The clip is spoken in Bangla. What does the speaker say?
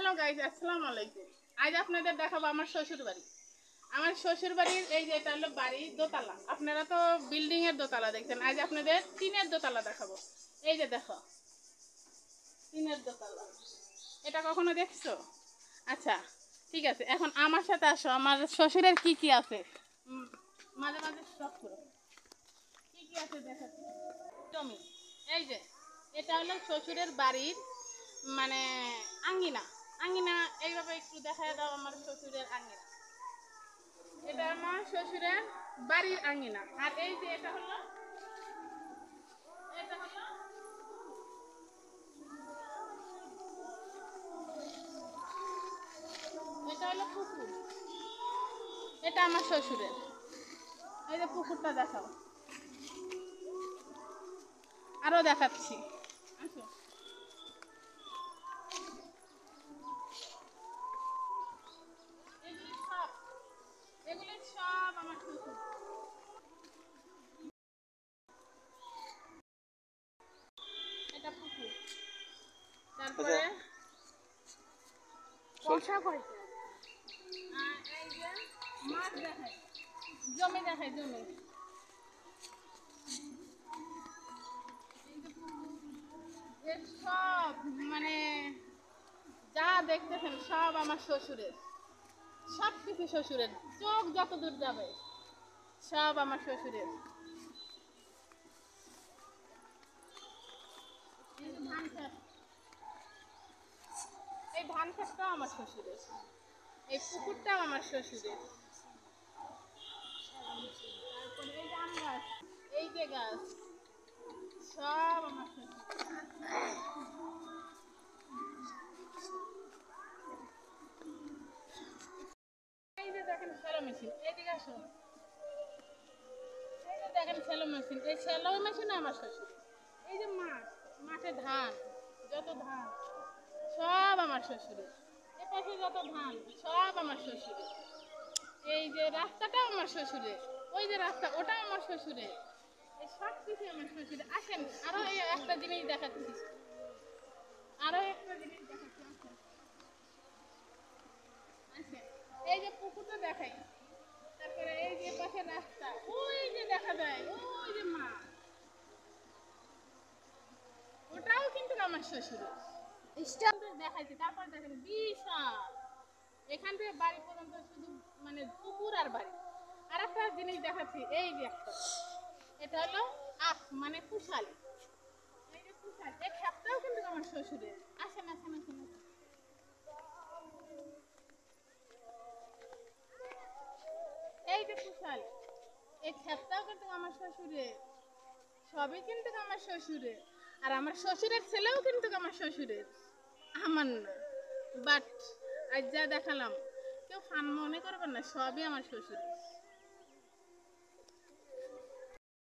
হ্যালো গাইস, আসসালামু আলাইকুম। আজ আপনাদের দেখাবো আমার শ্বশুর বাড়ি। আমার শ্বশুর বাড়ির এই যে এটা হলো বাড়ি দোতলা। আপনারা তো বিল্ডিং এর দোতলা দেখছেন, আজ আপনাদের টিনের দোতলা দেখাবো। এই যে দেখো, টিনের দোতলা। এটা কখনো দেখছো? আচ্ছা, ঠিক আছে, এখন আমার সাথে আসো। আমার শ্বশুরের কি কি আছে মাঝে মাঝে স্টপ করো। কি কি আছে দেখাচ্ছি। জমি, এই যে এটা হলো শ্বশুরের বাড়ির মানে আঙ্গিনা। আঙ্গিনা এইভাবে একটু দেখায় দাও। আমার শ্বশুরের আঙ্গিনা, এটা আমার শ্বশুরের বাড়ির আঙ্গিনা। আর এই যে এটা হলো এটা হলো এটা হলো পুকুর। এটা আমার শ্বশুরের। এই যে পুকুরটা দেখাও, আরো দেখাচ্ছি, আসো। এগুলি সব এগুলি সব আমার শ্বশুর। এটা পুকুর। তারপরে কষা করেছে। আর এই যে মাছ দেখায়, জমি দেখায়, জমি। এর সব মানে যা দেখতেছেন সব আমার শ্বশুরের। সব কিছু শ্বশুরের, চোখ যত দূর যাবে সব আমার শ্বশুরের। এই যে ধান ক্ষেত, এই ধান ক্ষেতটাও আমার শ্বশুরের। এই পুকুরটাও আমার শ্বশুরের। তারপরে এই যে আম গাছ, এই যে গাছ, সব আমার শ্বশুর। এই যে দেখেন সেলো মেশিন, এইদিকে আসো। এই যে দেখেন সেলো মেশিন, এই সেলো মেশিন আমার শ্বশুর। এই যে মাঠ, মাঠে ধান, যত ধান সব আমার শ্বশুরের। এ পাশে যত ধান সব আমার শ্বশুরের। এই যে রাস্তাটাও আমার শ্বশুরের, ওই যে রাস্তা ওটাও আমার শ্বশুরের। এই সব কিছু আমার শ্বশুরের। আসেন, আরো এই একটা জিনিস দেখাচ্ছি, আরো একটা জিনিস দেখাচ্ছি, আসেন। আসেন, এই যে পুকুরটা দেখাই। তারপরে এই যে পাশে রাস্তা, ওই যে দেখা যায়, ওই যে মা, ওটাও কিন্তু আমার শ্বশুরের। দেখাইছি। তারপর দেখেন বিশাল, এখান থেকে বাড়ি পর্যন্ত শুধু মানে পুকুর আর বাড়ি। আর একটা জিনিস দেখাচ্ছি, এই যে একটা, এটা হলো মানে কুশাল। এই যে কুশাল, এই ক্ষেতটাও কিন্তু আমার শ্বশুরের। আসেন আসেন আসেন আসেন। এই যে কুশাল, এই ক্ষেতটাও কিন্তু আমার শ্বশুরের। সবই কিন্তু আমার শ্বশুরের। আর আমার শ্বশুরের ছেলেও কিন্তু আমার শ্বশুরের, আমার না। বাট আজ যা দেখালাম কেউ ফান মনে করবেন না, সবই আমার শ্বশুরের।